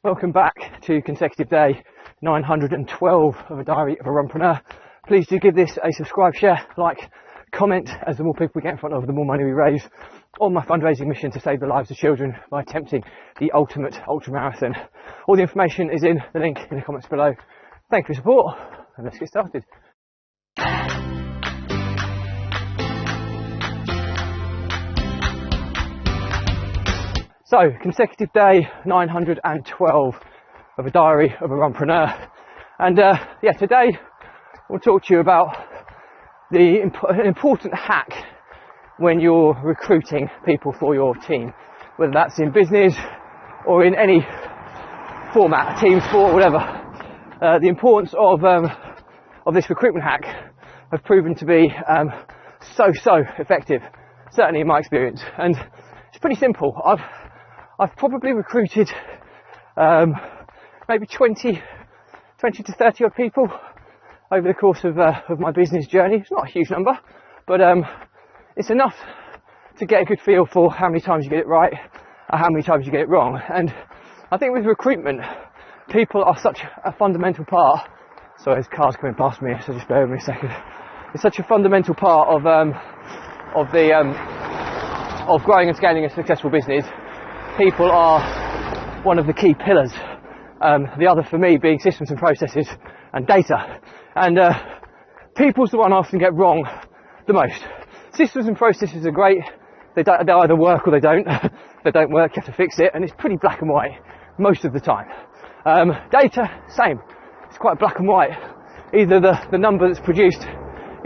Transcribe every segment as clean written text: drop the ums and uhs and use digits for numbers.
Welcome back to consecutive day 912 of a diary of a Runpreneur. Please do give this a subscribe, share, like, comment, as the more people we get in front of, the more money we raise on my fundraising mission to save the lives of children by attempting the ultimate ultramarathon. All the information is in the link in the comments below. Thank you for your support, and let's get started. So, consecutive day 912 of a diary of a Runpreneur. And today we'll talk to you about an important hack when you're recruiting people for your team, whether that's in business or in any format, team sport, whatever. The importance of this recruitment hack have proven to be so effective, certainly in my experience. And it's pretty simple. I've probably recruited maybe 20 to 30 odd people over the course of my business journey. It's not a huge number, but it's enough to get a good feel for how many times you get it right or how many times you get it wrong. And I think with recruitment, people are such a fundamental part. Sorry, there's cars coming past me, so just bear with me a second. It's such a fundamental part of growing and scaling a successful business. People are one of the key pillars. The other for me being systems and processes and data. And people's the one I often get wrong the most. Systems and processes are great. They either work or they don't. If they don't work, you have to fix it, and it's pretty black and white most of the time. Data, same. It's quite black and white. Either the number that's produced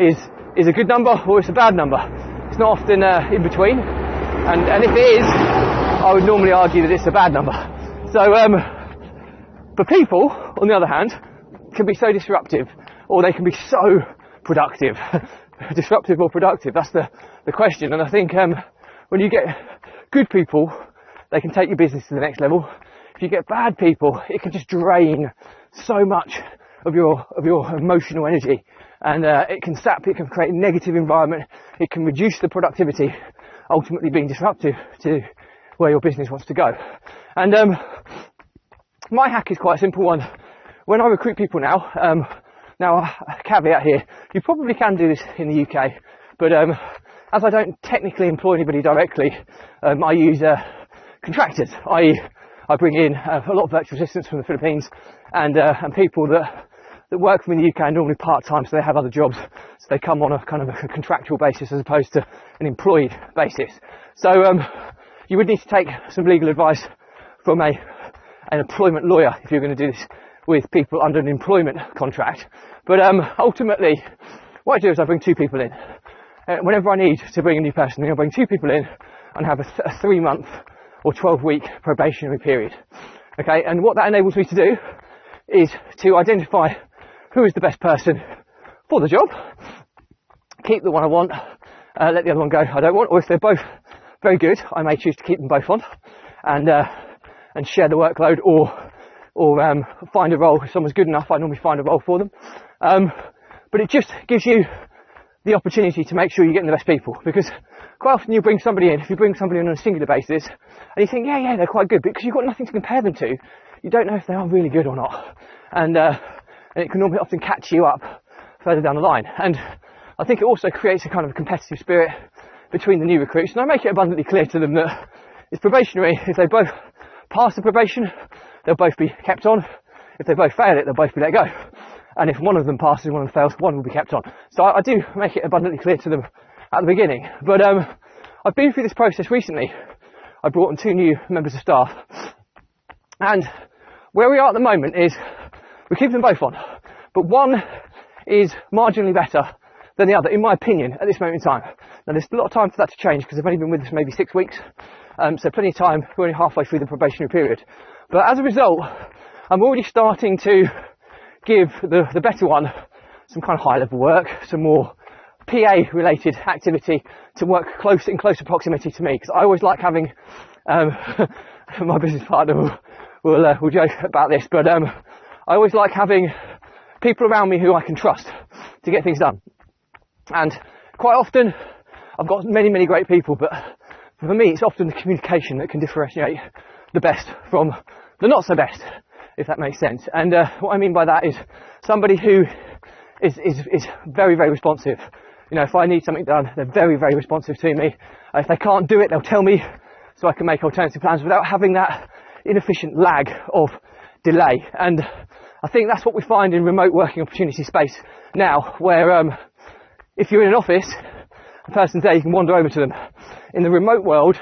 is a good number or it's a bad number. It's not often in between. And if it is, I would normally argue that it's a bad number. So, but people, on the other hand, can be so disruptive, or they can be so productive. Disruptive or productive, that's the question. And I think when you get good people, they can take your business to the next level. If you get bad people, it can just drain so much of your emotional energy, and it can create a negative environment. It can reduce the productivity, ultimately being disruptive to where your business wants to go. And my hack is quite a simple one. When I recruit people now, a caveat here, you probably can do this in the UK, but as I don't technically employ anybody directly, I use contractors, i.e. I bring in a lot of virtual assistants from the Philippines and people that work for me in the UK are normally part-time, so they have other jobs, so they come on a kind of a contractual basis as opposed to an employed basis. So you would need to take some legal advice from an employment lawyer if you're going to do this with people under an employment contract. But ultimately, what I do is I bring two people in. Whenever I need to bring a new person, I bring two people in and have a 3-month or 12-week probationary period. Okay, and what that enables me to do is to identify who is the best person for the job, keep the one I want, let the other one go I don't want, or if they're both very good, I may choose to keep them both on and share the workload, or find a role. If someone's good enough, I normally find a role for them. But it just gives you the opportunity to make sure you're getting the best people, because quite often you bring somebody in, if you bring somebody in on a singular basis, and you think, yeah, they're quite good, but because you've got nothing to compare them to, you don't know if they are really good or not. And it can normally often catch you up further down the line. And I think it also creates a kind of competitive spirit between the new recruits, and I make it abundantly clear to them that it's probationary. If they both pass the probation, they'll both be kept on. If they both fail it, they'll both be let go. And if one of them passes and one of them fails, one will be kept on. So I do make it abundantly clear to them at the beginning. But I've been through this process recently. I brought in 2 new members of staff, and where we are at the moment is we keep them both on, but one is marginally better than the other, in my opinion, at this moment in time. Now, there's a lot of time for that to change because they've only been with us maybe 6 weeks, so plenty of time. We're only halfway through the probationary period. But as a result, I'm already starting to give the better one some kind of high-level work, some more PA-related activity to work in closer proximity to me, because I always like having my business partner will joke about this, but I always like having people around me who I can trust to get things done. And quite often, I've got many great people, but for me, it's often the communication that can differentiate the best from the not so best, if that makes sense. And what I mean by that is somebody who is very, very responsive. You know, if I need something done, they're very, very responsive to me. If they can't do it, they'll tell me so I can make alternative plans without having that inefficient lag of delay. And I think that's what we find in remote working opportunity space now, where if you're in an office, a person's there, you can wander over to them. In the remote world,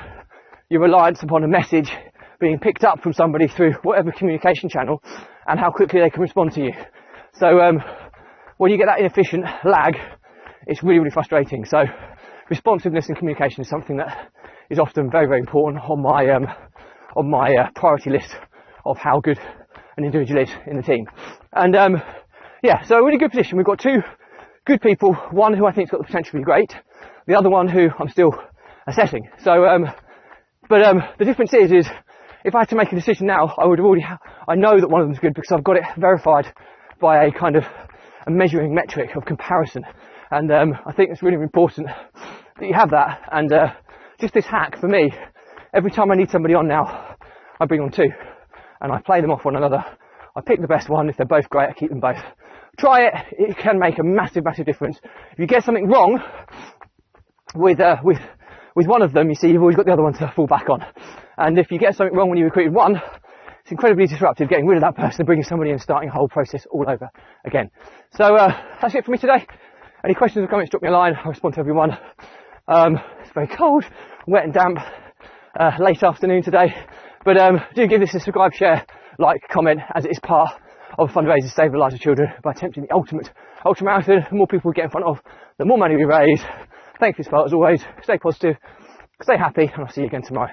you're reliant upon a message being picked up from somebody through whatever communication channel and how quickly they can respond to you. So when you get that inefficient lag, it's really, really frustrating. So responsiveness and communication is something that is often very, very important on my priority list of how good an individual is in the team. And yeah, so a really good position. We've got two good people, one who I think's got the potential to be great, the other one who I'm still assessing. So but the difference is if I had to make a decision now, I know that one of them's good because I've got it verified by a kind of a measuring metric of comparison. And I think it's really important that you have that. And just this hack for me, every time I need somebody on now, I bring on two and I play them off one another. I pick the best one. If they're both great, I keep them both. Try it. It can make a massive, massive difference. If you get something wrong with one of them, you see, you've always got the other one to fall back on. And if you get something wrong when you recruited one, it's incredibly disruptive getting rid of that person and bringing somebody in and starting a whole process all over again. So that's it for me today. Any questions or comments, drop me a line. I'll respond to everyone. It's very cold, wet and damp, late afternoon today. But do give this a subscribe, share, like, comment, as it is part of a fundraiser to save the lives of children by attempting the ultimate ultramarathon. The more people we get in front of, the more money we raise. Thank you for your support as always. Stay positive, stay happy, and I'll see you again tomorrow.